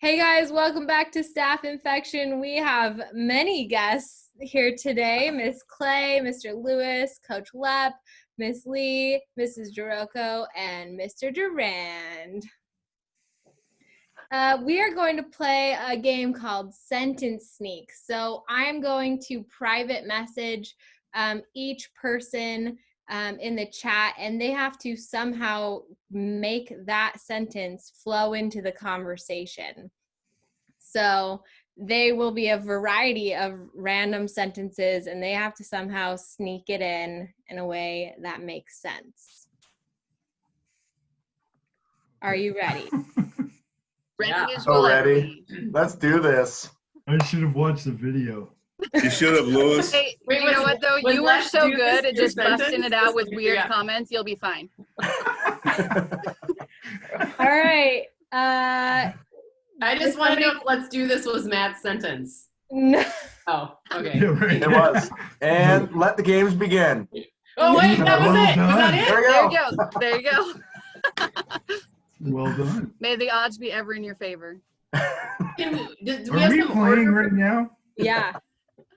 Hey guys, welcome back to Staff Infection. We have many guests here today. Miss Clay, Mr. Lewis, Coach Lepp, Miss Lee, Mrs. Jaroko, and Mr. Durand. We are going to play a game called Sentence Sneak. So I'm going to private message each person in the chat, and they have to somehow make that sentence flow into the conversation. So they will be a variety of random sentences, and they have to somehow sneak it in a way that makes sense. Are you ready? Ready as So we'll ever ready. be. Let's do this. I should have watched the video. You should have, Lewis. Hey, Wait, you know what though? was You were that so do good this at your just busting sentence? it out with weird Yeah. comments. You'll be fine. All right. I just want to know if "let's do this" was Matt's sentence. No. Oh, okay. Yeah, right. It was. And let the games begin. Oh wait, that was it. Was that There it? we There go. you go. There you go. Well done. May the odds be ever in your favor. Do we Are have we some playing order? right now? Yeah.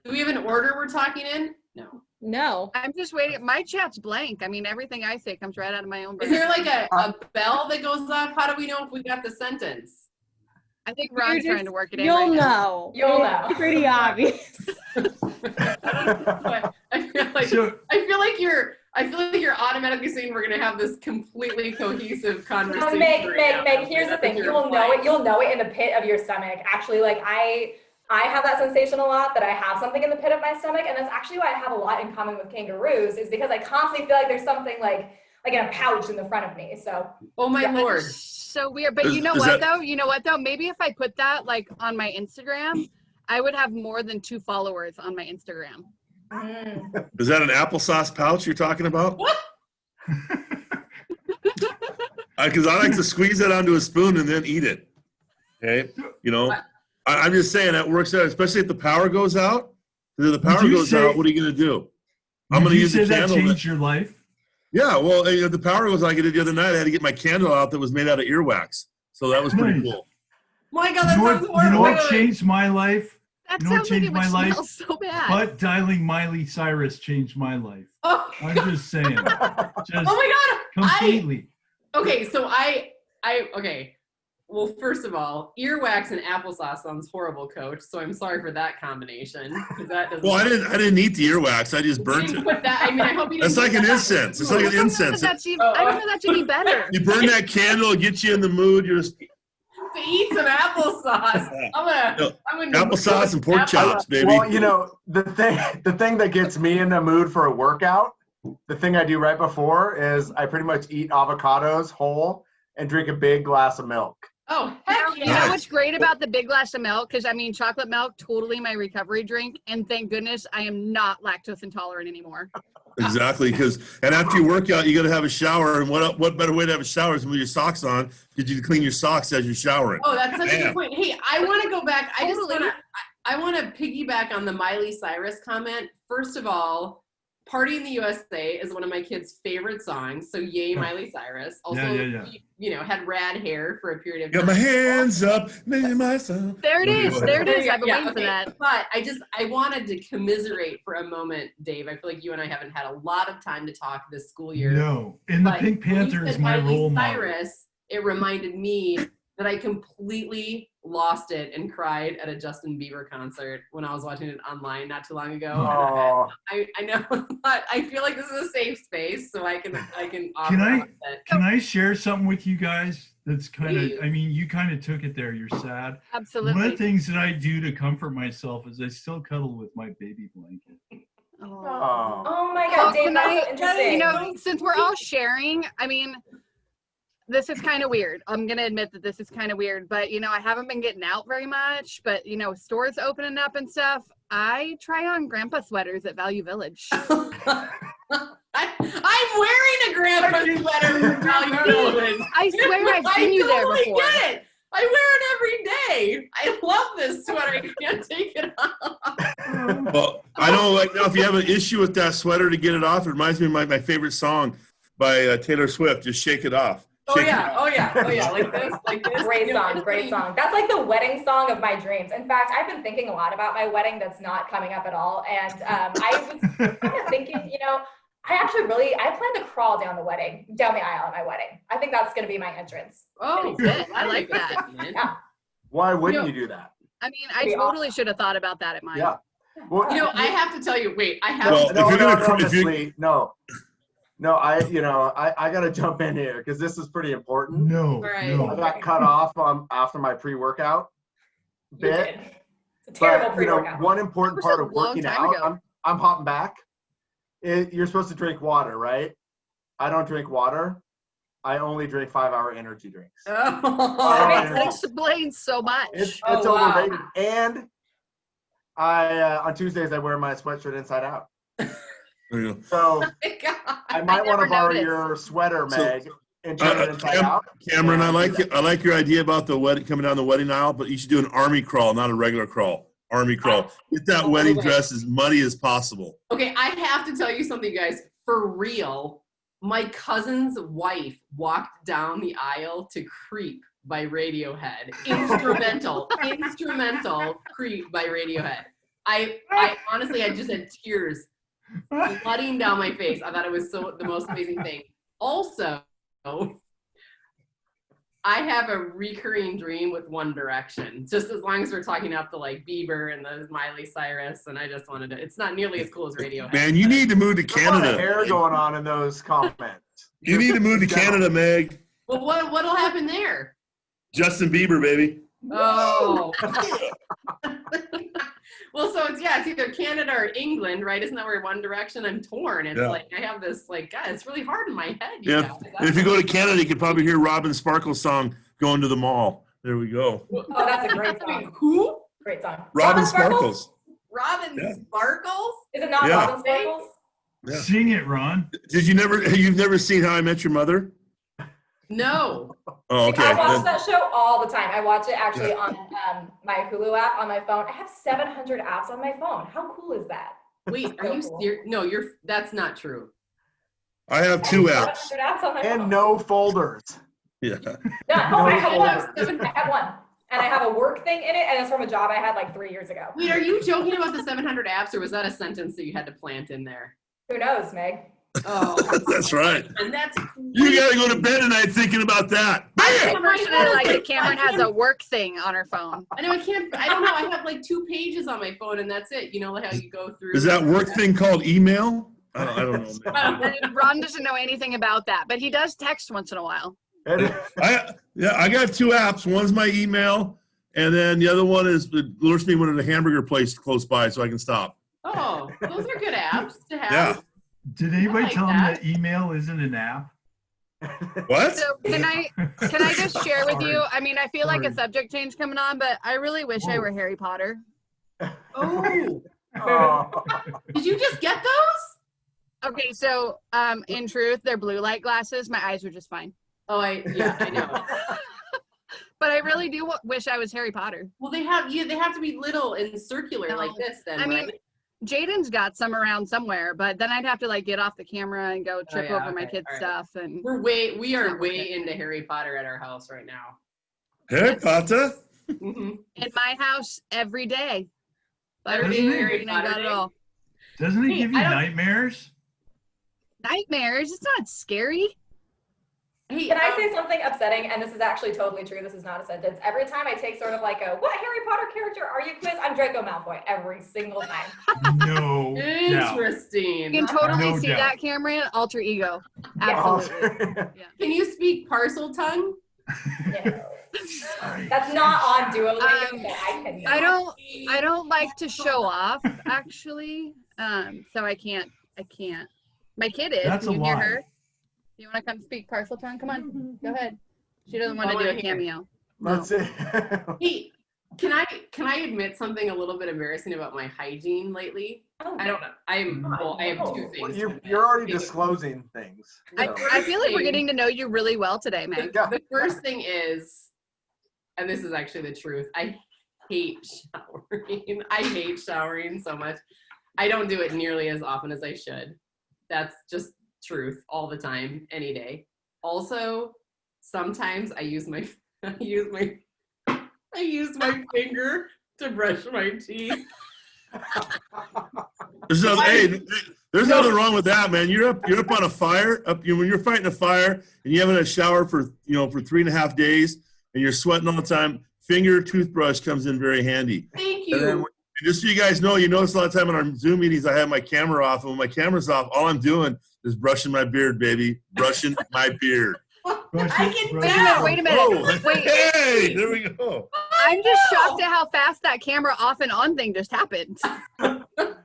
Do we have an order we're talking in? No. No. I'm just waiting. My chat's blank. I mean, everything I say comes right out of my own Is brain. there like a bell that goes off? How do we know if we got the sentence? I think Ron's trying to work it in You'll right now. know. You'll know. It's pretty obvious. But I feel like you're automatically saying we're gonna have this completely cohesive conversation. Meg, here's the thing. You will know it. You'll know it in the pit of your stomach. Actually, like I have that sensation a lot, that I have something in the pit of my stomach, and that's actually why I have a lot in common with kangaroos, is because I constantly feel like there's something like in a pouch in the front of me. So. Oh my lord. So weird. But you know Is what that- though? You know what though? Maybe if I put that like on my Instagram, I would have more than 2 followers on my Instagram. Mm. Is that an applesauce pouch you're talking about? What? Because I like to squeeze that onto a spoon and then eat it. Okay, you know, I'm just saying that works out, especially if the power goes out. If the power you goes say- out, what are you going to do? I'm Did going to you use say the that candle. changed your life? Yeah, well, if the power goes out, like I did the other night, I had to get my candle out that was made out of earwax. So that was pretty Nice. cool. My God, that You know sounds what, horrible. you know what Wait, wait, wait. changed my life? That You know what sounds like it changed would my life? smell so bad. But dialing Miley Cyrus changed my life. Oh, I'm just saying. Just oh my God. completely. Okay, so okay. Well, first of all, earwax and applesauce sounds horrible, Coach. So I'm sorry for that combination. 'Cause that doesn't. Well, I didn't eat the earwax. I just You burnt didn't it. put that. I mean, I hope you didn't. That's like put an that- incense. It's like I an don't know incense. that that's even, I don't know that's any better. You burn that candle, it gets you in the mood. You're just To eat some applesauce. I'm gonna applesauce and pork chops, baby. Well, you know, the thing that gets me in the mood for a workout, the thing I do right before is I pretty much eat avocados whole and drink a big glass of milk. Oh, heck You yeah. know what's great about the big glass of milk? Because I mean, chocolate milk, totally my recovery drink. And thank goodness I am not lactose intolerant anymore. Exactly, and after you work out, you got to have a shower. And what better way to have a shower is with your socks on? Because you clean your socks as you're showering. Oh, that's such a Damn. good point. Hey, I want to go back. Totally. I want to piggyback on the Miley Cyrus comment. First of all, "Party in the USA" is one of my kids' favorite songs. So yay, Miley Cyrus. Also, Yeah. you know, had rad hair for a period of Got time. my hands up, making myself. There it is. There it is. I've been Yeah, waiting for okay. that. But I wanted to commiserate for a moment, Dave. I feel like you and I haven't had a lot of time to talk this school year. No. And the But Pink when you Panther is said my Miley role model. Cyrus, it reminded me that I completely lost it and cried at a Justin Bieber concert when I was watching it online not too long ago. Oh. I know, but I feel like this is a safe space, so I can offer Can I- that. Can I share something with you guys that's kind Please. of, I mean, you kind of took it there. You're sad. One of Absolutely. the things that I do to comfort myself is I still cuddle with my baby blanket. Oh. Oh. Oh my Well, God, Dave, can that's I- so interesting. You know, since we're all sharing, I mean, this is kind of weird. I'm going to admit that this is kind of weird, but, you know, I haven't been getting out very much, but, you know, stores opening up and stuff. I try on grandpa sweaters at Value Village. I'm wearing a grandpa sweater from Value Village. I swear I've seen you there totally before. Get it. I wear it every day. I love this sweater. I can't take it off. Well, I know, like now, if you have an issue with that sweater to get it off, it reminds me of my favorite song by Taylor Swift. Just shake it off. Oh yeah, oh yeah, oh yeah, like this. Great You know, song, it's great like- song. That's like the wedding song of my dreams. In fact, I've been thinking a lot about my wedding that's not coming up at all. And I was kind of thinking, you know, I plan to crawl down the aisle at my wedding. I think that's going to be my entrance. Oh, Good. I like that. Yeah. Why wouldn't You you do that? I mean, I Pretty totally should have thought about that at mine. Yeah. Well, You know, I have to tell you. Wait, I have. Well, to, no, if you're no, gonna no, if you- Miss Lee, no. I got to jump in here because this is pretty important. No, Right. I no. got cut off after my pre-workout You bit. did. It's a terrible But, you know, pre-workout. one important That was part a of long working time out, ago. I'm hopping back. You're supposed to drink water, right? I don't drink water. I only drink 5-hour energy drinks. oh, That That makes explains so much. It's Oh, wow. overrated. And on Tuesdays I wear my sweatshirt inside out. There you go. So my God. I might want never to borrow noticed. your sweater, So, Meg, and turn it inside out. Cameron, I Yeah. like your idea about the wedding coming down the wedding aisle, but you should do an army crawl, not a regular crawl. Army crawl. Get that wedding wait. dress as muddy as possible. Okay, I have to tell you something, guys. For real, my cousin's wife walked down the aisle to "Creep" by Radiohead. Instrumental "Creep" by Radiohead. I honestly, I just had tears flooding down my face. I thought it was the most amazing thing. Also, I have a recurring dream with One Direction. Just as long as we're talking up to like Bieber and the Miley Cyrus, and I just wanted to. It's not nearly as cool as Radiohead. Man, you but- need to move to There's a lot of Canada. hair going on in those comments. You need to move to Canada, Meg. Well, what'll happen there? Justin Bieber, baby. Oh. Well, so it's either Canada or England, right? Isn't that where One Direction? I'm torn. It's Yeah. like I have this like, God, it's really hard in my head. You Yeah. guys. And if you go to Canada, you could probably hear Robin Sparkle's song "Going to the Mall." There we go. Oh, that's a great song. Who? Great song. Robin Sparkles. Robin Yeah. Sparkles? Is it not Yeah. Robin Sparkles? Yeah. Sing it, Ron. You've never seen How I Met Your Mother? No. Oh, okay. I watch Then- that show all the time. I watch it actually on my Hulu app on my phone. I have 700 apps on my phone. How cool is that? Wait, are So you cool. serious? No, that's not true. I have two apps. 700 apps on my And phone. no folders. Yeah. No, I have one. folders. I have one. And I have a work thing in it, and it's from a job I had like 3 years ago. Wait, are you joking about the 700 apps, or was that a sentence that you had to plant in there? Who knows, Meg? Oh, That's right. and that's You got to go to bed tonight thinking about that. Bam! Unfortunately, like that Cameron has a work thing on her phone. I know I can't. I don't know. I have like 2 pages on my phone, and that's it. You know like how you go through. Is that work thing called email? I don't know. I don't know. And Ron doesn't know anything about that, but he does text once in a while. I got two apps. One's my email, and then the other one is it alerts me when there's a hamburger place close by, so I can stop. Oh, those are good apps to have. Yeah. Did anybody like tell him that. that email isn't an app? What? So can I just share with you? I mean, I feel like a Sorry. subject change coming on, but I really wish I Whoa. were Harry Potter. Oh, Oh. did you just get those? Okay, so in truth, they're blue light glasses. My eyes were just fine. Oh, I know. But I really do wish I was Harry Potter. Well, they have to be little and circular No. like this. Then I mean, Jaden's got some around somewhere, but then I'd have to like get off the camera and go trip yeah, over my okay, kids' all right. stuff. And we are not way worth it. into Harry Potter at our house right now. Harry Potter? Mhm. in my house every day. Every day, Harry and I got Potter it day? all. Doesn't it Hey, give you I don't- nightmares? Nightmares. It's not scary. Hey, Can I say something upsetting? And this is actually totally true. This is not a sentence. Every time I take sort of like a "What Harry Potter character are you?" quiz, I'm Draco Malfoy every single time. No. doubt. Interesting. You can totally No see doubt. that, Cameron. Alter ego. Oh, Absolutely. Can you speak parcel tongue? No. Sorry. That's not on Duolingo. Um, but I cannot. I don't like to show off, actually. So I can't. My kid is. That's Can a you hear lie. her? You want to come speak parcel tongue? Come on. Go ahead. She doesn't want I to do wanna a hear. cameo. That's it. Hey, can I admit something a little bit embarrassing about my hygiene lately? Oh, I don't know. I have two things. to You're admit. already disclosing things. I so. feel like we're thing- getting to know you really well today, Meg. Yeah. The first thing is, and this is actually the truth, I hate showering. I hate showering so much. I don't do it nearly as often as I should. That's just truth all the time, any day. Also, sometimes I use my finger to brush my teeth. There's nothing wrong with that, man. You're up on a fire. When you're fighting a fire and you haven't had a shower for 3.5 days and you're sweating all the time, finger toothbrush comes in very handy. Thank you. And then, just so you guys know, you notice a lot of time in our Zoom meetings, I have my camera off, and when my camera's off, all I'm doing is brushing my beard, baby. Brushing my beard. I can tell. Wait a minute. Oh, Wait. hey, there we go. I'm just shocked at how fast that camera off and on thing just happened.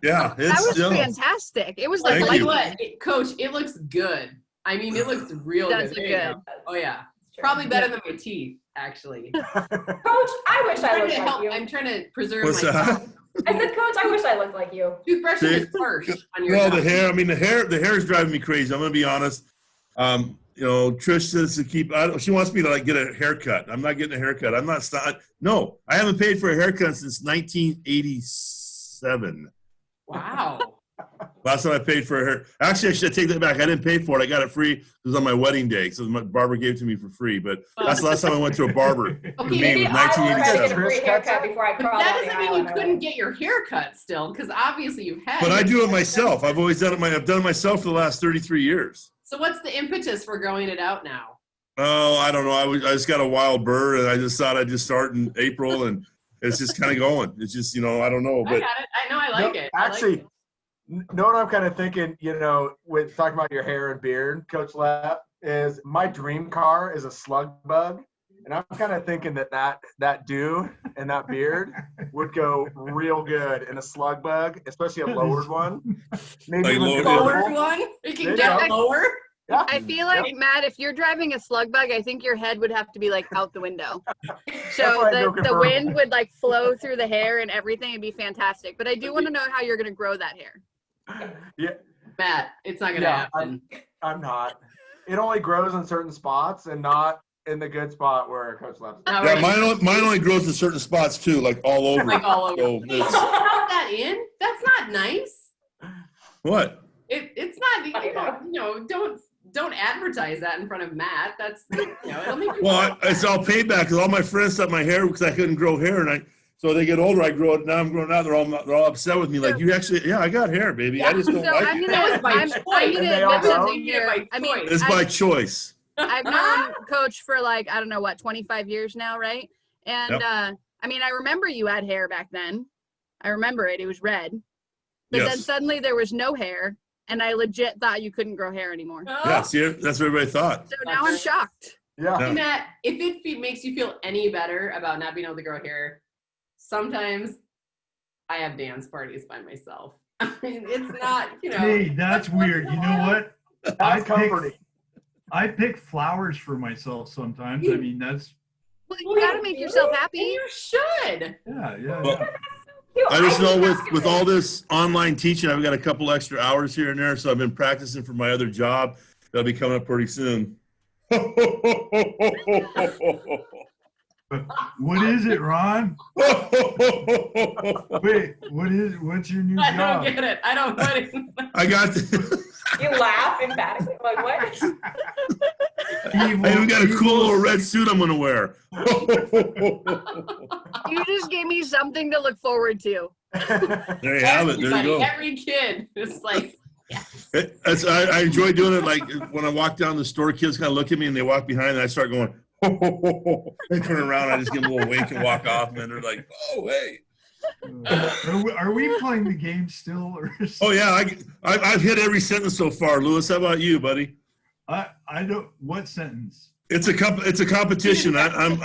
Yeah, That was it's fantastic. It was like, Thank Like you. lightning. what, Coach? It looks good. I mean, it looks real Does good. look There you good. go. Oh yeah, True. probably better than my teeth, actually. Coach, I wish I looked like you. I'm trying to preserve What's my that? I said, Coach, I wish I looked like you. toothbrushing See? is harsh on your Well, the jaw. hair. I mean, the hair is driving me crazy. I'm gonna be honest. Trish says to keep. She wants me to like get a haircut. I'm not getting a haircut. I'm not. No, I haven't paid for a haircut since 1987. Wow. Last time I paid for a hair. Actually, I should take that back. I didn't pay for it. I got it free. It was on my wedding day, so my barber gave it to me for free. But that's the last time I went to a barber. Okay, For me, it Maybe was I will try to get a 1987. free haircut before I But crawl that down the doesn't aisle mean on you my couldn't wedding. get your hair cut still, because obviously you've had. But I it. do it myself. I've always done it. I've done it myself for the last 33 years. So what's the impetus for growing it out now? Oh, I don't know. I just got a wild bird, and I just thought I'd just start in April, and it's just kind of going. It's just, I don't know. I But got it. I know. I like No, it. I like Actually, it. know what I'm kind of thinking, with talking about your hair and beard, Coach Lapp, is my dream car is a slug bug. And I'm kind of thinking that dew and that beard would go real good in a slug bug, especially a lowered one. Maybe Like even lowered- Lowered convertible. one. You can There get you go. lower. Yeah. I feel like, Matt, if you're driving a slug bug, I think your head would have to be like out the window. So why I go the convertible. wind would like flow through the hair and everything. It'd be fantastic. But I do want to know how you're going to grow that hair. Matt, it's not gonna Yeah, happen. I'm not. It only grows in certain spots and not in the good spot where Coach Lapp's. Not yeah, really. mine only grows in certain spots too, like all over. Like all over. So Hey, it's, don't rub that in. That's not nice. what? It's not. Don't advertise that in front of Matt. That's it'll make you. Well, it's all payback because all my friends thought my hair because I couldn't grow hair, and so they get older. I grow it now. I'm growing out. They're all upset with me. Like you actually, yeah, I got hair, baby. I just don't So like I'm it. That was by I'm choice. gonna And they all admit know? something Yeah, here. by I mean, choice. It's by choice. I've known Coach for like, I don't know what, 25 years now, right? And Yep. I mean, I remember you had hair back then. I remember it. It was red. But then Yes. suddenly there was no hair, and I legit thought you couldn't grow hair anymore. Yeah, see, that's what everybody thought. So now I'm shocked. Yeah. Yeah. Hey, Matt, if it makes you feel any better about not being able to grow hair, sometimes I have dance parties by myself. I mean, it's not, Hey, that's weird. You know what? That's comforting. I pick flowers for myself sometimes. I mean, that's Well, you gotta make yourself And happy. you should. yeah. Well, I just know with all this online teaching, I've got a couple extra hours here and there, so I've been practicing for my other job. That'll be coming up pretty soon. What is it, Ron? Wait, what's your new I don't job? get it. I don't get it. I got. You laugh emphatically. Like, what? I even got a cool little red suit I'm gonna wear. You just gave me something to look forward to. There you have it. There you Everybody, go. every kid is like, I enjoy doing it. Like when I walk down the store, kids kind of look at me and they walk behind, and I start going. They turn around, I just give them a little wink and walk off, and then they're like, "Oh, hey." Are we playing the game still? Or Oh yeah, I've hit every sentence so far. Lewis, how about you, buddy? I don't. What sentence? It's a competition. I'm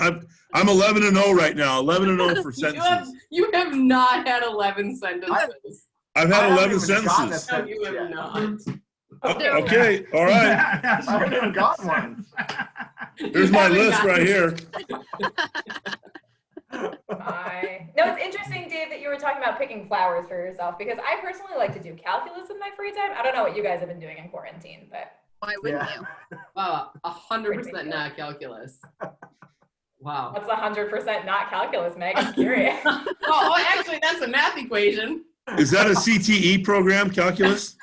11-0 right now. 11-0 for sentences. you have not had 11 sentences. I've had I haven't 11 even gotten a sentences. No, you have yet. not. Okay, all right. I haven't even got one. Here's my list right here. No, it's interesting, Dave, that you were talking about picking flowers for yourself because I personally like to do calculus in my free time. I don't know what you guys have been doing in quarantine, but Why wouldn't Yeah. you? 100% not calculus. Wow. what's 100% not calculus, Meg? I'm curious. Oh, actually, that's a math equation. Is that a CTE program, calculus?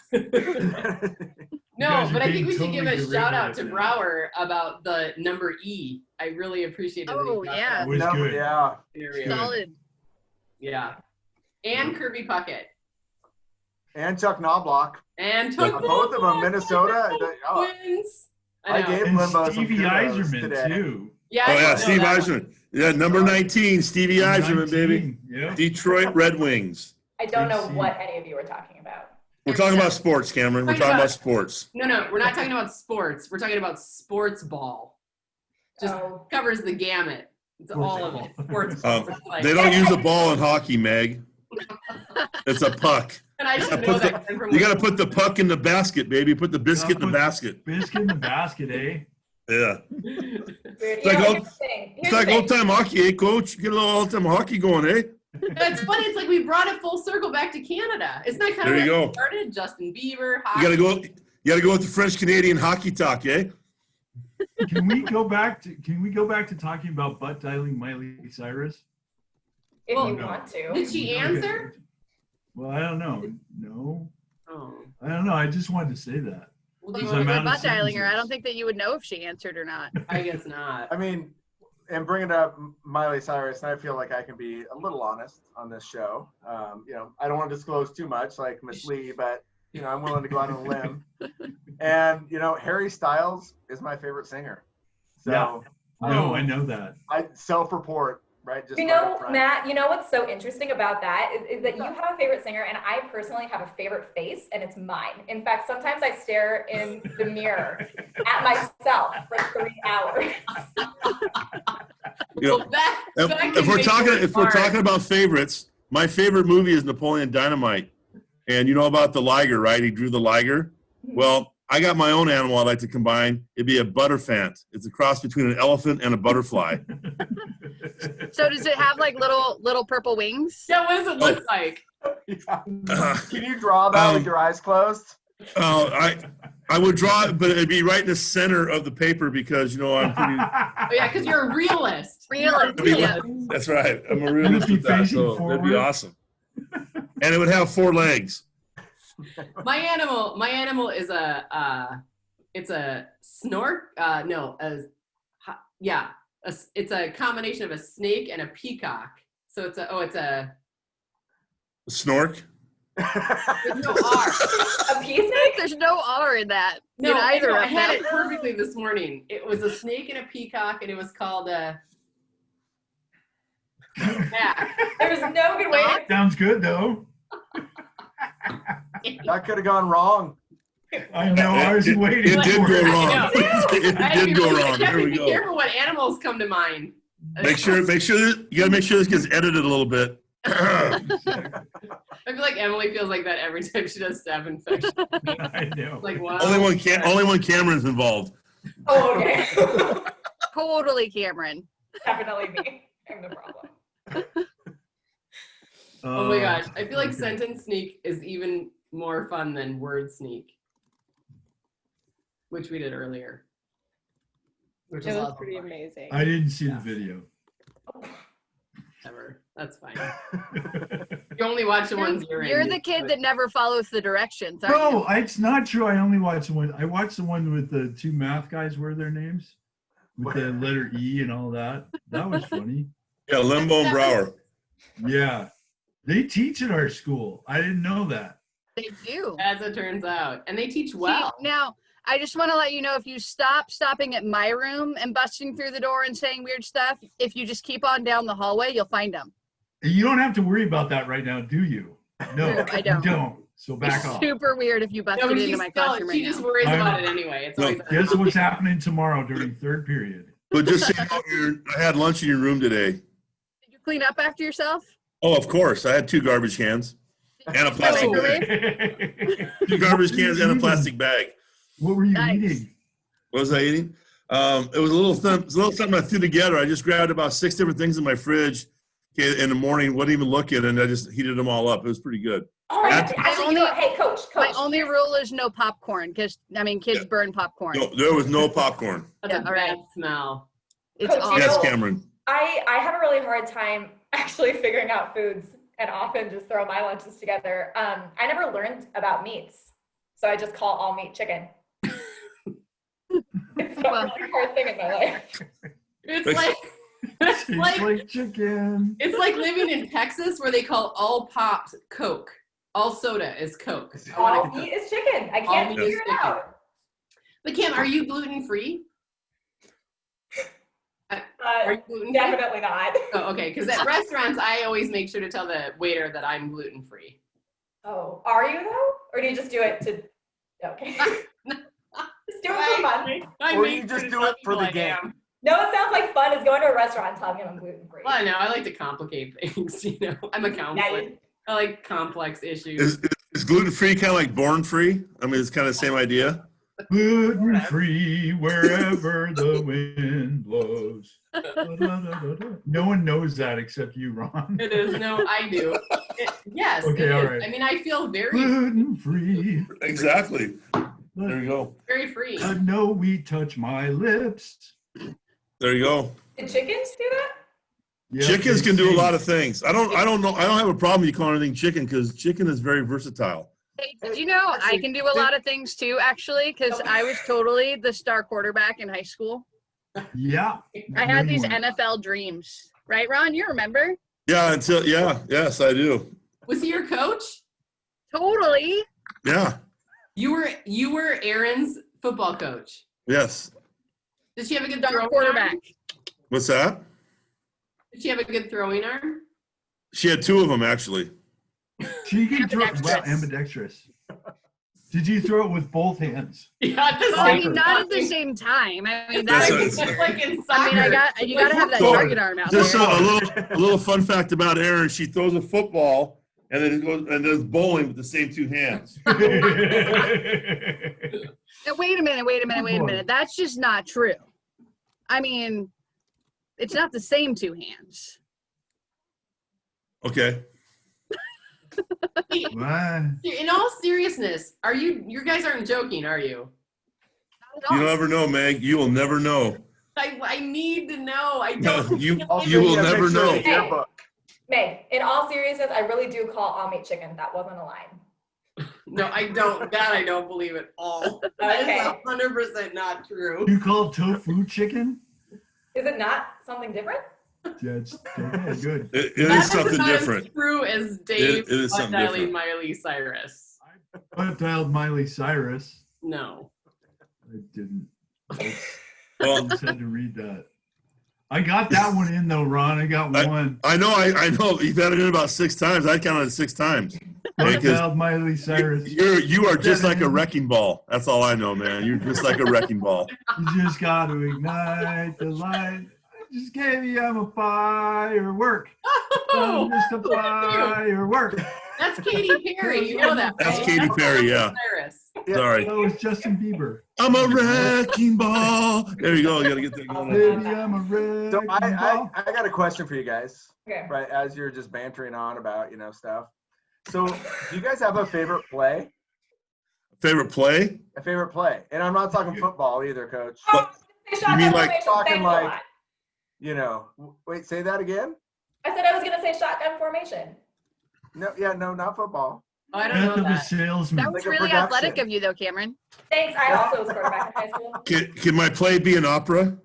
No, guys are but I think being we should give totally a shout out to derivative now. Brower about the number E. I really appreciated that he Oh, got yeah. that It was good. Yeah. area. Good. Solid. Yeah. And Kirby Puckett. And Chuck Knobloch. And Yeah. Tuck Both of them, Minnesota. Twins. I know. gave And Limbo some Stevie kudos Eiserman today. too. Yeah, Oh I yeah, didn't know Steve that one. Eiserman. Yeah, number 19, Stevie Eiserman, baby. 19, Yeah. Detroit Red Wings. I don't know Good what any of you were talking about. We're talking about sports, Cameron. We're talking about sports. No, we're not talking about sports. We're talking about sports ball. Just Oh. covers the gamut. It's Sports all of ball. it. Sports ball. It's like- They don't use a ball in hockey, Meg. It's a puck. and I You should gotta know put that. from You got to put the puck in the basket, baby. Put the biscuit in the basket. Biscuit in the basket, eh? Yeah. Weird. It's You like know, old- here's the thing. It's Here's like the thing. old time hockey, eh, coach? Get a little old time hockey going, eh? It's funny. It's like we brought it full circle back to Canada. Isn't that kind There of you where go. it started? Justin Bieber. You Hockey. gotta go. You gotta go with the French Canadian hockey talk, eh? Can we go back to talking about butt dialing Miley Cyrus? If Well, you no. want to. Did she answer? Well, I don't know. No, Oh. I don't know. I just wanted to say that. Well, Well, do you you I'm were out of butt dialing her. I sentences. don't think that you would know if she answered or not. I guess not. I mean, and bringing up Miley Cyrus, and I feel like I can be a little honest on this show. I don't want to disclose too much like Miss Lee, but, I'm willing to go out on a limb. And, Harry Styles is my favorite singer. So Yeah. No, Oh. I know that. I self-report, right? Just You right know, up front. Matt, what's so interesting about that is that you have a favorite singer, and I personally have a favorite face, and it's mine. In fact, sometimes I stare in the mirror at myself for 3 hours. You know, Well, that can if we're make talking it if we're hard. talking about favorites, my favorite movie is Napoleon Dynamite. And you know about the liger, right? He drew the liger. Well, I got my own animal I'd like to combine. It'd be a butterfant. It's a cross between an elephant and a butterfly. So does it have like little purple wings? Yeah, what does it look like? Yeah. Can you draw that with your eyes closed? I would draw it, but it'd be right in the center of the paper because I'm pretty. Oh yeah, because you're a realist. Realist, You're a yeah. That's right. I'm a Would it realist be with that, facing so that'd be forward? awesome. And it would have 4 legs. My animal is it's a snork. It's a combination of a snake and a peacock. So it's a Snork. there's no R. A pea snake? There's no R in that. No, in either I of had them. it perfectly this morning. It was a snake and a peacock, and it was called a. There's no good way to Sounds good though. That could have gone wrong. I know. I was waiting. It did for go it. wrong. It did go wrong. There we Be go. careful what animals come to mind. Make sure. You gotta make sure this gets edited a little bit. I feel like Emily feels like that every time she does Stab Infection. I know. Like, wow. Only one Cameron's involved. Oh, okay. Totally, Cameron. Definitely me. I'm the problem. Oh my gosh. I feel like Sentence Sneak is even more fun than Word Sneak, which we did earlier. Which It is was also pretty fun. amazing. I didn't see the video. Whatever. That's fine. You only watch the ones you're in. You're the kid that never follows the directions, aren't you? No, it's not true. I only watched one. I watched the one with the 2 math guys. What are their names? With the letter E and all that. That was funny. Yeah, Limbo and Brower. Yeah. They teach at our school. I didn't know that. They do. As it turns out. And they teach See, well. now, I just want to let you know, if you stop stopping at my room and busting through the door and saying weird stuff, if you just keep on down the hallway, you'll find them. You don't have to worry about that right now, do you? No, No, I don't. You don't. So back It's off. super weird if you busted No, but into she's my still, classroom she right just now. worries I'm- about it anyway. It's No, always Guess what's happening tomorrow during 3rd period? But just so you know, I had lunch in your room today. Did you clean up after yourself? Oh, of course. I had 2 garbage cans and a plastic bag. 2 garbage cans and a plastic bag. What were you Nice. eating? What was I eating? It was a little something I threw together. I just grabbed about 6 different things in my fridge in the morning, wasn't even looking, and I just heated them all up. It was pretty good. Oh, That's- actually, hey, coach. My only rule is no popcorn, because, kids burn popcorn. No, there was no popcorn. That's Yeah, a all right. bad smell. It's Coach, awful. Yes, know- Cameron. I have a really hard time actually figuring out foods and often just throw my lunches together. I never learned about meats. So I just call all meat chicken. It's a really hard thing in my life. It's like it's Tastes like like chicken. it's like living in Texas where they call all pops Coke. All soda is Coke. All meat is chicken. I can't All meat figure is it chicken. out. But Kim, are you gluten free? Are you gluten free? Definitely not. Oh, okay. Because at restaurants, I always make sure to tell the waiter that I'm gluten free. Oh, are you though? Or do you just do it to? Okay. Just do it for fun. Or you just do it for the game. No, it sounds like fun is going to a restaurant and telling them I'm gluten free. Well, I know. I like to complicate things. I'm a counselor. I like complex issues. Is gluten free kind of like born free? I mean, it's kind of the same idea. Gluten free wherever the wind blows. No one knows that except you, Ron. It is. No, I do. Yes. Okay, it all is. right. I mean, I feel very, Gluten free. Exactly. There you go. very free. No wheat touch my lips. There you go. Did chickens do that? Yeah, Chickens they can do a sing. lot of things. I don't know. I don't have a problem you call anything chicken because chicken is very versatile. Hey, did you know I can do a lot of things too, actually? Because I was totally the star quarterback in high school. Yeah. I had these Anyone. NFL dreams. Right, Ron? You remember? Yeah, yes, I do. Was he your coach? Totally. Yeah, You were Aaron's football coach. yes. Did she have a good Star throwing quarterback. arm? What's that? Did she have a good throwing arm? She had two of them actually. She can throw Ambidextrous. ambidextrous. Did you throw it with both hands? Yeah, at the I same mean, not at the time. same time. I mean, That's that. what It's it's- like in soccer. I mean, you got to have that So, target arm out Just there. a little fun fact about Erin: she throws a football and then it goes and does bowling with the same two hands. Now, wait a minute. That's just not true. I mean, it's not the same two hands. Okay. What? In all seriousness, you guys aren't joking, are you? You never know, Meg. You will never know. I need to know. I No, don't. you Also, will gotta never make sure know. the yearbook. Meg, in all seriousness, I really do call all meat chicken. That wasn't a line. No, I don't. That I don't believe at all. That Okay. is 100% not true. You call tofu chicken? Is it not something different? Yeah, it's okay, good. It That is something not different. as true as Dave It is something dialing different. Miley Cyrus. I dialed Miley Cyrus. No. I didn't. Well, I just had to read that. I got that one in though, Ron. I got one. I know. You've had it in about 6 times. I counted it 6 times. I Because dialed Miley Cyrus. you are just like a wrecking ball. That's all I know, man. You're just like a wrecking ball. You just got to ignite the light. I just gave you I'm a firework. I'm just a firework. That's Katy Perry. You know that. That's right? Katy Perry, yeah. Cyrus. Sorry. That was Justin Bieber. I'm a wrecking ball. There you go. You gotta get that going. Baby, I'm a So wrecking ball. I got a question for you guys, Okay. right? As you're just bantering on about stuff. So, do you guys have a favorite play? Favorite play? A favorite play? And I'm not talking football either, Coach. Oh, say shotgun mean like- formation. Talking Thanks like- a lot. Wait, say that again? I said I was gonna say shotgun formation. No, not football. Oh, I don't Death know of a that. salesman. That was Like a really production. athletic of you, though, Cameron. Thanks. I also was quarterback in high school. Can my play be an opera?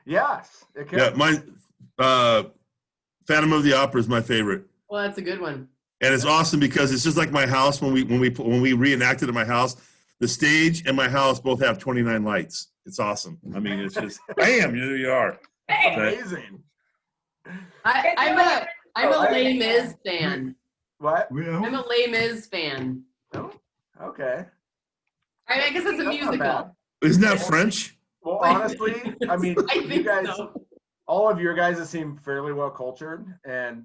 Yes, it can. Yeah, mine. Phantom of the Opera is my favorite, Well, that's a good one. and it's awesome because it's just like my house when we reenacted at my house. The stage and my house both have 29 lights. It's awesome. I mean, it's just bam, there you are. Hey, Amazing. I'm a Oh, Les okay. Mis fan. What? Well, I'm a Les Mis fan. Oh, okay. I guess it's a That's not musical. bad. Isn't that French? Well, honestly, I mean, I you think guys, so. all of your guys seem fairly well cultured, and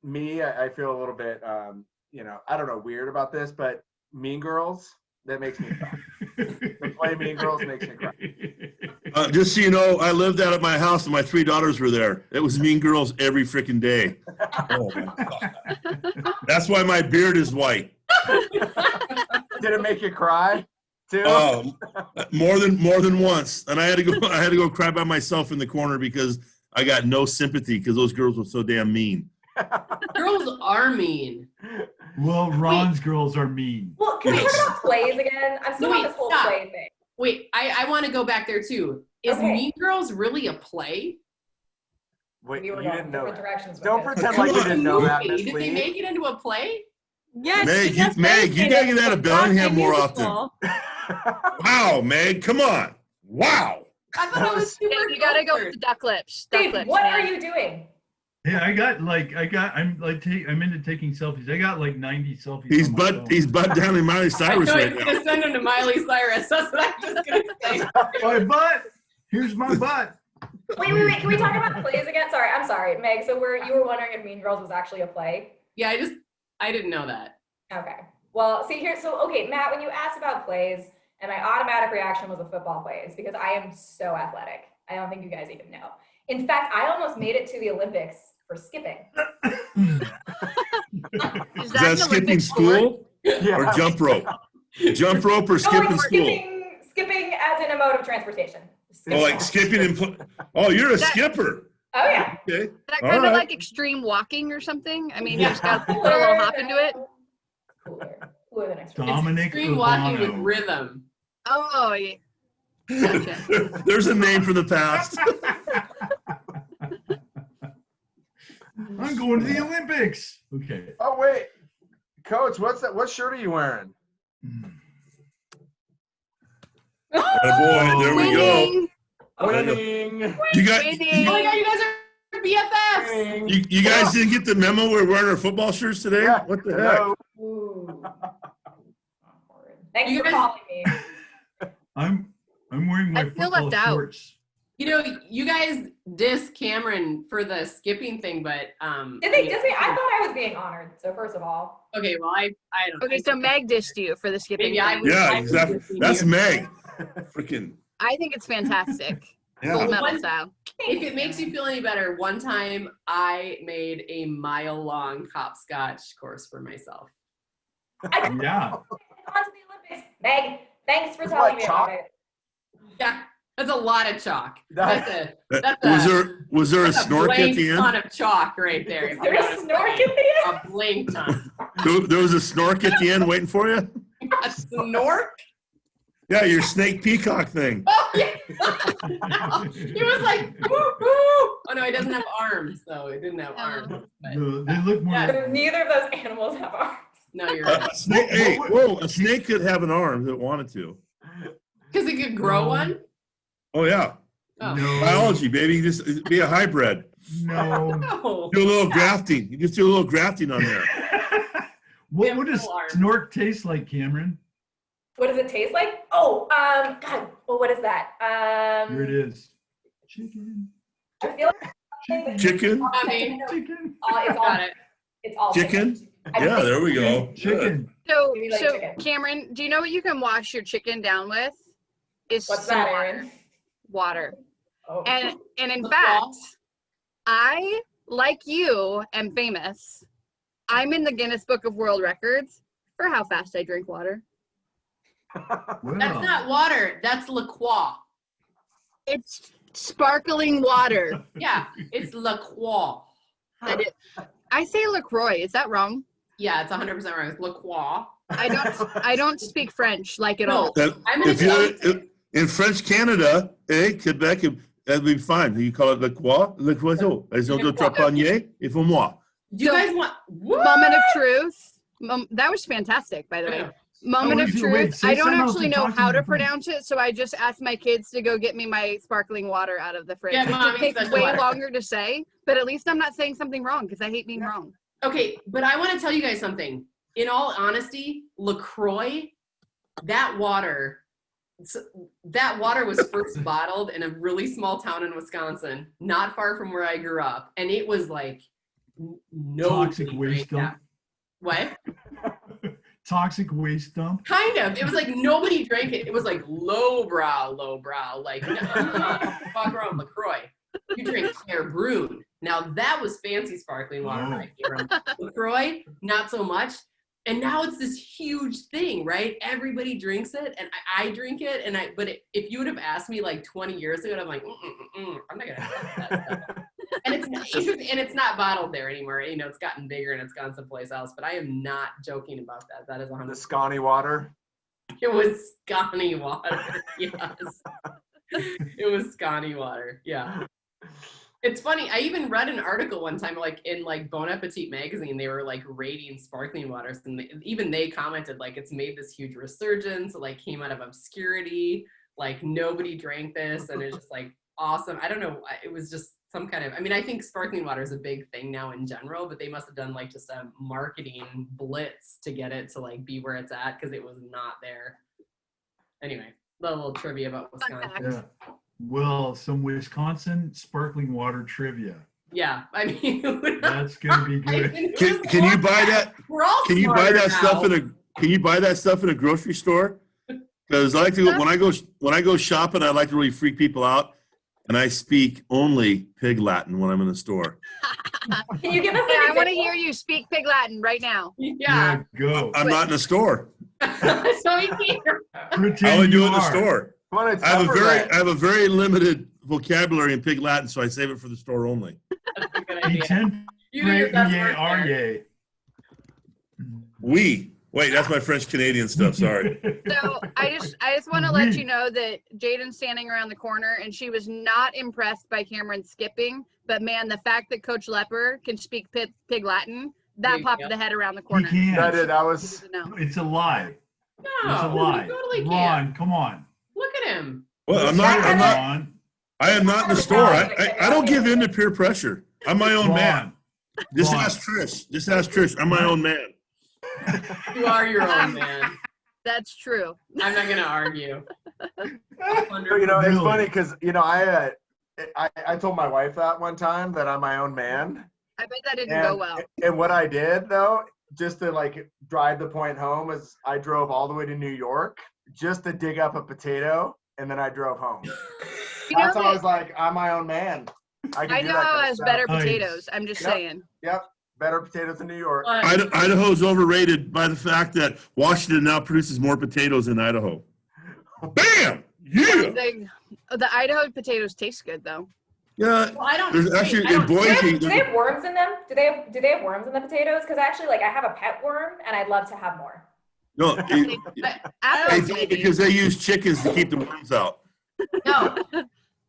me, I feel a little bit, I don't know, weird about this, but Mean Girls, that makes me cry. The play Mean Girls makes me cry. Just so you know, I lived out at my house and my 3 daughters were there. It was Mean Girls every freaking day. Oh my God. That's why my beard is white. Did it make you cry too? Oh, more than once. And I had to go cry by myself in the corner because I got no sympathy because those girls were so damn mean. Girls are mean. well, Ron's girls are mean. Well, can we talk about plays again? I'm still on Wait, this whole stop. play thing. Wait, I want to go back there too. Is Okay. Mean Girls really a play? Wait, We you were going didn't know different that. directions with Don't this. pretend Come like you on. didn't know that, Movie. Miss Did they Lee. make it into a play? Yeah, Meg, she does Meg, you gotta get out of Bellingham more often. musical. Wow, Meg, come on. Wow. I thought I was super Dave, you gotta go with cultured. the duck lips. Duck Dave, lips, what man. are you doing? Yeah, I'm into taking selfies. I got like 90 selfies. He's on my butt phone. down in Miley I Cyrus know right he's now. gonna send him to Miley Cyrus. That's what I'm just gonna say. My butt. Here's my butt. Wait. Can we talk about plays again? Sorry, I'm sorry, Meg. So you were wondering if Mean Girls was actually a play? Yeah, I didn't know that. Okay. Well, see here. So, okay, Matt, when you asked about plays, and my automatic reaction was a football plays because I am so athletic. I don't think you guys even know. In fact, I almost made it to the Olympics for skipping. Is Is that an skipping Olympic sport? school Yeah. or jump rope? Jump rope or No, skipping it's school? skipping as in a mode of transportation. Oh, like skipping and oh, you're a That- skipper. Oh yeah. Okay. That All kind of right. like extreme walking or something? I mean, you Yeah. just gotta put a little hop into it. Cooler than extreme. Dominic Extreme walking with Urbano. rhythm. Oh, yeah. There's a name from the past. I'm going to the Olympics. Okay. Oh wait, Coach, what's that? What shirt are you wearing? Oh boy, there we go. Winning. Winning. You got Winning. Oh my god, you guys are BFFs! Winning. you guys didn't get the memo. We're wearing our football shirts today. Yeah. What the heck? No. Ooh. Thanks You for guys- calling me. I'm wearing my I feel football left out. shorts. You know, you guys diss Cameron for the skipping thing, but Did they diss me? I thought I was being honored. So first of all, okay, well I don't know. Okay, so Meg dissed you for the skipping. Maybe I thing. was- Yeah, exactly. That's Meg. Freaking I think it's fantastic. yeah. Gold medal One- style. If it makes you feel any better, one time I made a mile-long hopscotch course for myself. I Yeah. on to the Olympics. Meg, thanks for It's telling like me chalk. about it. Yeah, that's a lot of chalk. That- Was there a that's a snork at blank the ton end? of chalk right there. Is if there you a know what I'm snork saying. at the end? A blank ton. There was a snork at the end waiting for you. A snork? Yeah, your snake peacock thing. Oh yeah. He was like, woo, woo. Oh no, he doesn't have arms though. He didn't have arms. But, No, they look more. Yeah. Neither of those animals have arms. no, you're A right. snake, hey, whoa! A snake could have an arm if it wanted to. Because he could grow No. one. Oh yeah, Oh. No. biology, baby. Just be a hybrid. No. No. Do a little grafting. You just do a little grafting on there. What does full arm. snork taste like, Cameron? What does it taste like? Oh, God. Well, what is that? Here it is. Chicken. I feel like Chicken. Chicken. I mean, Chicken. it's all got it. It's all Chicken? I Yeah, think- there we go. Chicken. So, Maybe like so chicken. Cameron, do you know what you can wash your chicken down with? Is What's some that, water. Aaron? Water. Oh. And in The fact, fall? I, like you, am famous. I'm in the Guinness Book of World Records for how fast I drink water. Well, That's not water. That's La Croix. It's sparkling water. Yeah, it's La Croix. I say LaCroix. Is that wrong? Yeah, it's 100% right. It's La Croix. I don't speak French like at No. all. That- I'm gonna if tell you in French Canada, Quebec, that'd be fine. You call it le quoi, le croiseau. Les autres trapaniers, et pour moi. Do you So- guys want what? Moment of truth. That was fantastic, by the way. Yeah. Moment Oh, of wait, truth. say I don't something else actually and know talk to how me to in French. pronounce it, so I just asked my kids to go get me my sparkling water out of the fridge. Yeah, Which Mommy, it takes special way water. longer to say, but at least I'm not saying something wrong because I hate being wrong. Okay, but I want to tell you guys something. In all honesty, LaCroix, that water was first bottled in a really small town in Wisconsin, not far from where I grew up, and it was like no Toxic waste dump. What? Toxic waste dump. Kind of. It was like nobody drank it. It was like lowbrow. Like fuck around LaCroix. You drink Claire Brune. Now that was fancy sparkling water. Oh. Right here. LaCroix, not so much. And now it's this huge thing, right? Everybody drinks it, and I drink it. If you would have asked me like 20 years ago, I'm like, I'm not gonna accept that stuff. And it's not bottled there anymore. You know, it's gotten bigger and it's gone someplace else. But I am not joking about that. That is 100%. The Scotty water. It was Scotty water. Yes. It was Scotty water. Yeah. It's funny. I even read an article one time, like in like Bon Appetit magazine, they were like rating sparkling waters, and even they commented like it's made this huge resurgence. It like came out of obscurity. Like nobody drank this, and it's just like awesome. I don't know. It was just some kind of. I mean, I think sparkling water is a big thing now in general, but they must have done like just a marketing blitz to get it to like be where it's at because it was not there. Anyway, a little trivia about Wisconsin. Yeah. Well, some Wisconsin sparkling water trivia. Yeah, I mean, That's gonna be good. Can you buy that? We're all Can you buy smarter that stuff now. Can you buy that stuff in a grocery store? Because I like to when I go shopping, I like to really freak people out, and I speak only Pig Latin when I'm in the store. Can you give us Yeah, an I want to example? hear you speak Pig Latin right now. Yeah. Go. I'm not in the store. So you can't. Pretend I only do you it in the are. store. Come on, I have a very limited vocabulary in Pig Latin, so I save it for the store only. That's a good idea. Pretend You do your best work there. are Oui. Wait, that's my French Canadian stuff. Sorry. So I just want to let you know that Jaden's standing around the corner, and she was not impressed by Cameron skipping. But man, the fact that Coach Lepper can speak Pig Latin, that popped Yep. the head around the He corner. can't. That was. No. It's a lie. It's a No, lie. you totally Ron, can't. come on. Look at him. Well, I'm Ron. not. I am not in the store. I don't give in to peer pressure. I'm my own man. Just Ron. ask Trish. I'm my own man. You are your own man. That's true. I'm not gonna argue. You know, it's Really? funny because I told my wife that one time that I'm my own man. I bet that didn't go well. And what I did though, just to like drive the point home, is I drove all the way to New York just to dig up a potato, and then I drove home. You know That's how I was that, like, I'm my own man. can I do know that how kind of has stuff. better Nice. potatoes. I'm just Yep. saying. Yep, better potatoes in New York. But Idaho's overrated by the fact that Washington now produces more potatoes than Idaho. Bam! Yeah. The Idaho potatoes taste good though. Yeah. well, I don't. There's wait, actually I in don't- Boise. Do they have worms in them? Do they have worms in the potatoes? Because actually, like, I have a pet worm, and I'd love to have more. No, Apples, maybe. because they use chickens to keep the worms out. No.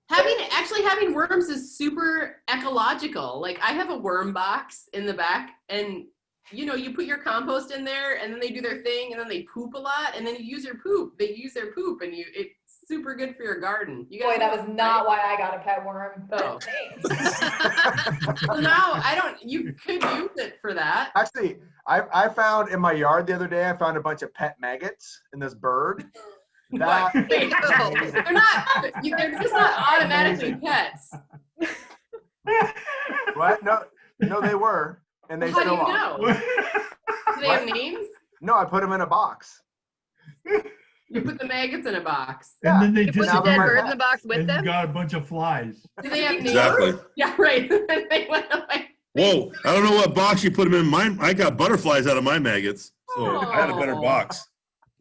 Having worms is super ecological. Like I have a worm box in the back, and you put your compost in there, and then they do their thing, and then they poop a lot, and then you use your poop. They use their poop, and it's super good for your garden. You Boy, guys that know, was not right? why I got a pet worm. Oh. Thanks. So now you could use it for that. Actually, I found in my yard the other day, I found a bunch of pet maggots in this bird. That Wait, is amazing. they're just not automatically pets. What? No, they were, and they How do still you are. know? Do they have names? No, I put them in a box. You put the maggots in a box. And then they You put just the dead my bird pet. in the box with and you them. got a bunch of flies. Do they have names? Exactly. Yeah, right. They went away. Whoa! I don't know what box you put them in. Mine. I got butterflies out of my maggots, so I had a better Oh. box.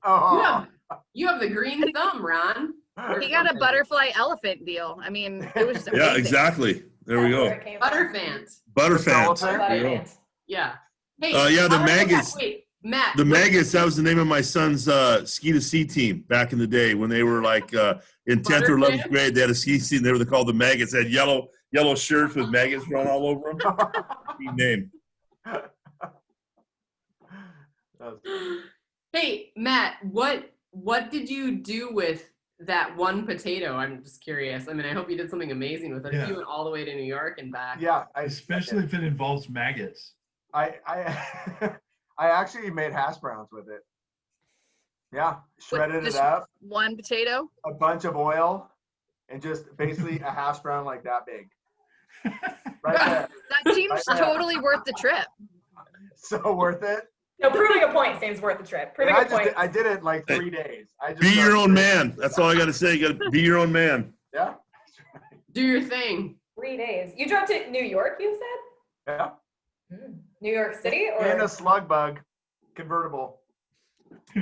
Oh, You have the green thumb, Ron. He got a butterfly elephant deal. I mean, it was Yeah, amazing. exactly. There we That's where go. it came from. Butterfant. Butterfans. Elephant? There you go. Butterfant. Yeah. Hey. Yeah, the how does that- maggots. Wait, Matt. The what- maggots. That was the name of my son's ski to sea team back in the day when they were like in 10th or 11th Butterfans? grade. They had a ski team. They were called the maggots. They had yellow shirts with maggots run all over them. Neat name. Hey, Matt. What did you do with that one potato? I'm just curious. I mean, I hope you did something amazing with it. If Yeah. you went all the way to New York and back. yeah. Especially if it involves maggots. I I actually made hash browns with it. Yeah, shredded it Just up, one potato. a bunch of oil, and just basically a hash brown like that big. Right there. That seems totally worth the trip. So worth it. No, proving a point seems worth the trip. Proving And a point. I did it in like 3 days. I just Be your started own doing it. man. That's all I got to say. You got to be your own man. Yeah. Do your thing. 3 days. You drove to New York, you said? Yeah. New York City or And a slug bug convertible.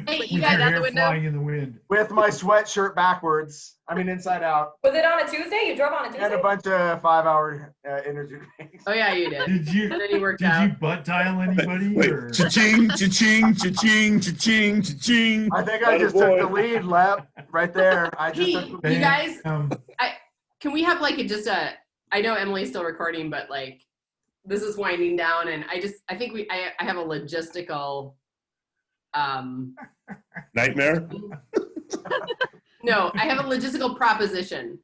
Hey, With you your guys out the hair window? flying in the wind. With my sweatshirt backwards. I mean, inside out. Was it on a Tuesday? You drove on a Tuesday? And a bunch of 5-hour energy drinks. Oh yeah, you did. Did you And then he worked did out. you butt dial anybody? Wait, Or? cha-ching, cha-ching, cha-ching, cha-ching, cha-ching. I think I just took the lead, Lep, right there. I just Hey, took the you guys, Um, can we have like I know Emily's still recording, but like this is winding down, and I think I have a logistical Nightmare? no, I have a logistical proposition.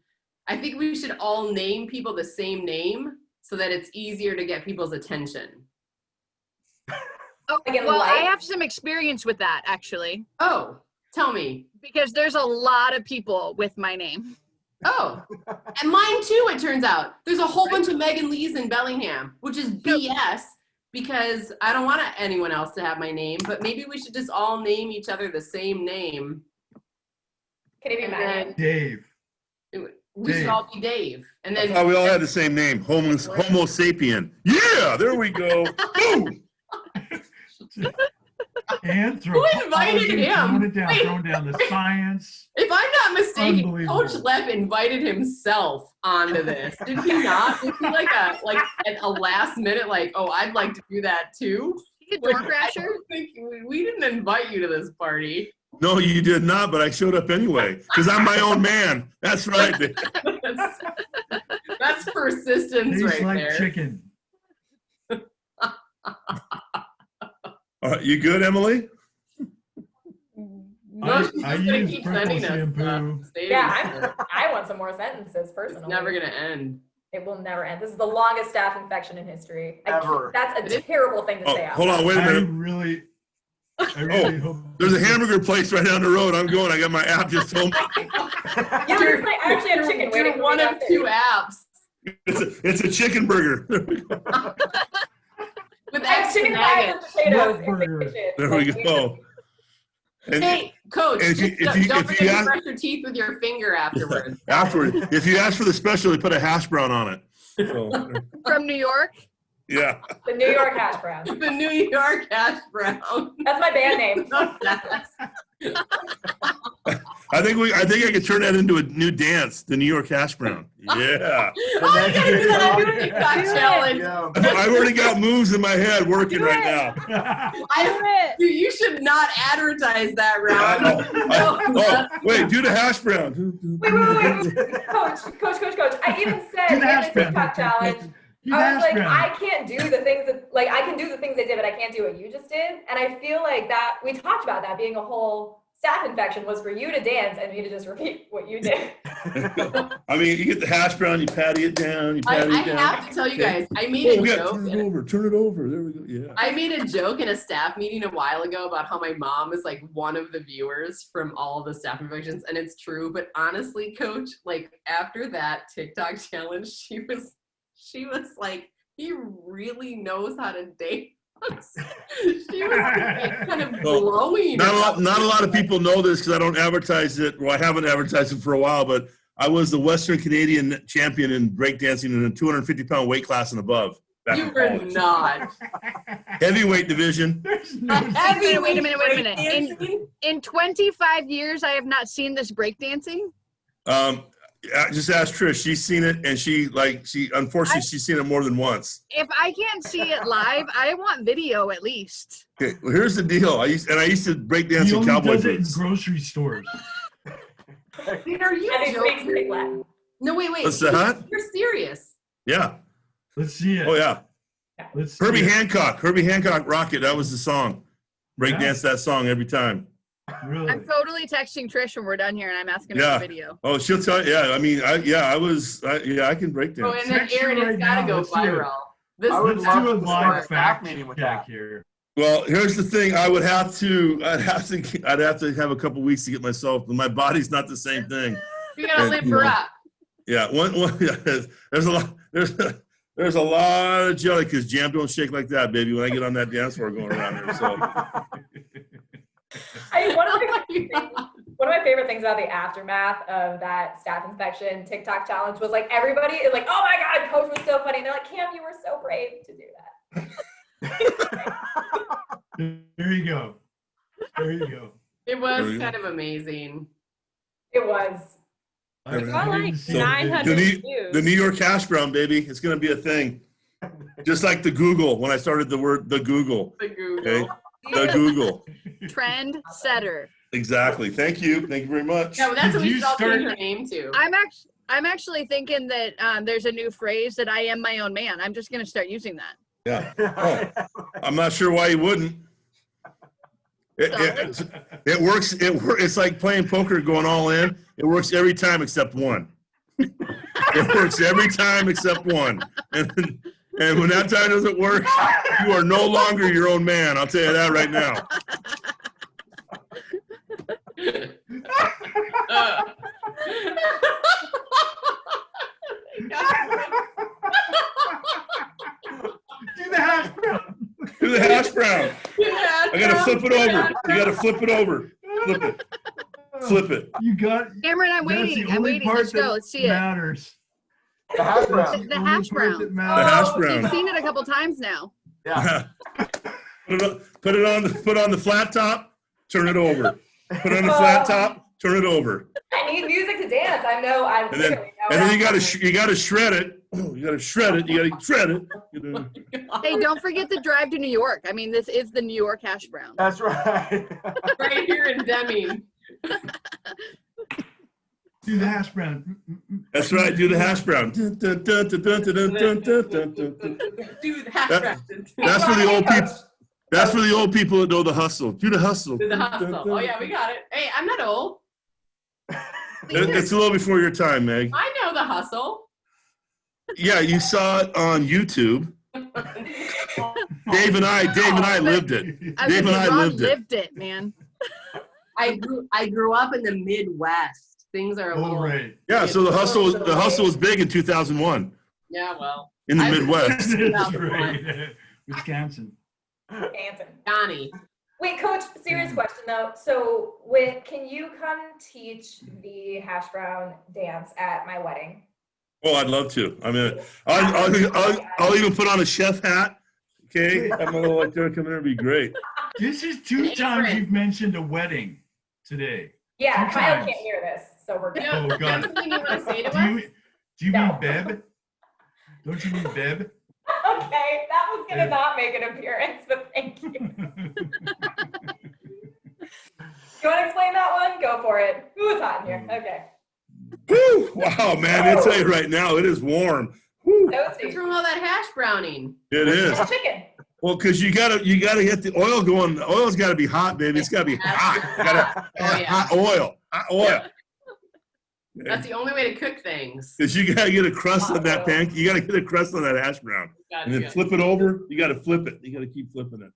I think we should all name people the same name so that it's easier to get people's attention. Oh, Like in well, I life? have some experience with that actually, Oh, tell me. because there's a lot of people with my name. Oh, and mine too, it turns out. There's a whole bunch of Megan Lees in Bellingham, which is BS because I don't want anyone else to have my name, but maybe we should just all name each other the same name. Can it be And Megan? then Dave. we should Dave. all be Dave. And I then thought we all had the same name, Homo sapien. Yeah, there we go. Boom. And throw Who invited him? throwing down the science. if I'm not mistaken, Unbelievable. Coach Lepp invited himself onto this. Did he not? Was he like at a last minute, like, oh, I'd like to do that too? You a door Like, I crasher? don't think we didn't invite you to this party. No, you did not, but I showed up anyway because I'm my own man. That's right. That's persistence Tastes right like there. chicken. All right, you good, Emily? No, she's I just gonna use keep purple sending us shampoo. stuff. Yeah, I want some more sentences It's personally. never gonna end. It will never end. This is the longest staph infection in history. Ever. That's a terrible thing to Oh, say out hold on, loud. wait a I minute. really hope. There's a hamburger place right down the road. I'm going. I got my app just told me. Yeah, there's like, I actually have chicken waiting for You're one me of two downstairs. apps It's a chicken burger. with I have extra chicken thighs and nuggets. potatoes in the Burger. kitchen. There we Like, go. And Hey, Coach, if you- just if you- don't if you forget to ask- brush your teeth with your finger afterwards. afterward, if you ask for the special, they put a hash brown on it. So, From New York? yeah. The New York hash brown. The New York hash brown. That's my band name. I think I could turn that into a new dance, the New York hash brown. Yeah. Oh, you gotta do that on your TikTok challenge. Yeah. I've already got moves in my head working right now. Dude, you should not advertise that round. Oh, wait, do the hash brown. Wait. Coach. I even said in the TikTok challenge, I was like, I can't do the things that, like, I can do the things they did, but I can't do what you just did. And I feel like that, we talked about that being a whole staph infection was for you to dance and me to just repeat what you did. I mean, you get the hash brown, you patty it down, you I patty it down. have to tell you guys, I made Oh, a we got joke. turn it over. There we go. Yeah. I made a joke in a staff meeting a while ago about how my mom is like one of the viewers from all of the staph infections, and it's true. But honestly, Coach, like after that TikTok challenge, she was like, he really knows how to date us. She was like, kind of glowing. Not a lot of people know this because I don't advertise it. Well, I haven't advertised it for a while, but I was the Western Canadian champion in breakdancing in a 250-pound weight class and above. You were not. Heavyweight division. There's no Wait a minute. In 25 years, I have not seen this breakdancing. Just ask Trish. She's seen it, and unfortunately she's seen it more than once. If I can't see it live, I want video at least. Okay, well, here's the deal. I used to break dance He in only cowboy does it in boots. grocery stores. Dude, are you And he speaks joking? Big Latin. No, wait. What's that? You're serious. Yeah. Let's see it. Oh yeah. Let's see Herbie it. Hancock, Rocket. That was the song. Break dance that song every time. Really? I'm totally texting Trish when we're done here, and I'm asking her Yeah. for video. Oh, she'll tell you. Yeah, I mean, I can break Oh, dance. and then Text her Aaron, it's right gotta now. go Let's do it. viral. This I would Let's love do a to live start a staff fact meeting with check that. here. Well, here's the thing. I'd have to have a couple weeks to get myself. My body's not the same thing. You gotta And, live you her know, up. Yeah, there's a lot of jelly because jam don't shake like that, baby. When I get on that dance floor going around here, so One of my favorite things about the aftermath of that staph infection TikTok challenge was like everybody is like, oh my God, Coach was so funny. And they're like, Cam, you were so brave to do that. There you go. There There you go. It was There you kind of amazing. It was. I Got like didn't see So, it. 900 views. The New York hash brown, baby. It's going to be a thing. Just like the Google, when I started the Google. The Google. Okay? The Google. Trend setter. Exactly. Thank you. Thank you very much. Yeah, well, that's what Did we you should all change start- our name to. I'm actually thinking that there's a new phrase that I am my own man. I'm just gonna start using that. Yeah. Oh, I'm not sure why you wouldn't. It works. It's like playing poker, going all in. It works every time except one. It works every time except one. And when that time doesn't work, you are no longer your own man. I'll tell you that right now. Do the hash brown. Do the hash brown. I gotta flip it over. You gotta flip it over. Flip it. Flip it. You got. Cameron, I'm that's waiting. the I'm only waiting. part Let's go. that Let's see it. Matters. The hash The, brown. the Only hash part brown. that The matters. hash You've brown. seen it a couple times now. Yeah. Put it on the flat top. Turn it over. Put it on the flat top. Turn it over. I need music to dance. I know. I And then, literally know and then that. you gotta shred it. You gotta shred it. You gotta shred it. You know. Hey, don't forget the drive to New York. I mean, this is the New York hash brown. That's right. Right here in Deming. Do the hash brown. That's right. Do the hash brown. Do the hash That- brown. That's for the old people. That's for the old people that know the hustle. Do the hustle. Do the hustle. Oh yeah, we got it. Hey, I'm not old. It's a little before your time, Meg. I know the hustle. Yeah, you saw it on YouTube. Dave and I lived it. I was Dave and gonna I say, Ron lived it. lived it, man. I grew up in the Midwest. Things are a Oh, little. right. Yeah, so the hustle was big in 2001 Yeah, well, in the I- Midwest. That's right. Wisconsin. Dancing. Johnny. Wait, Coach, serious question though. So, can you come teach the hash brown dance at my wedding? Oh, I'd love to. I mean, I'll even put on a chef hat. Okay, I'm gonna like come there. It'd be great. This is two times you've mentioned a wedding today. Yeah, Two Kyle times. can't hear this, so we're good. Oh, You have God. something you want to say to Do us? you No. mean Beb? Don't you mean Beb? Okay, that was gonna Yeah. not make an appearance, but thank you. You want to explain that one? Go for it. Ooh, it's hot in here. Okay. Whew, wow, man! I'll tell you right now, it is warm. Whew, What's Toasty. wrong with all that hash browning? it is. It's chicken. Well, because you gotta get the oil going. The oil's got to be hot, baby. It's got to be hot. You gotta Oh, yeah. hot oil. Hot oil. That's the only way to cook things. Because you gotta get a crust on that pan. You gotta get a crust on that hash brown, and then flip it over. You gotta flip it. You gotta keep flipping it.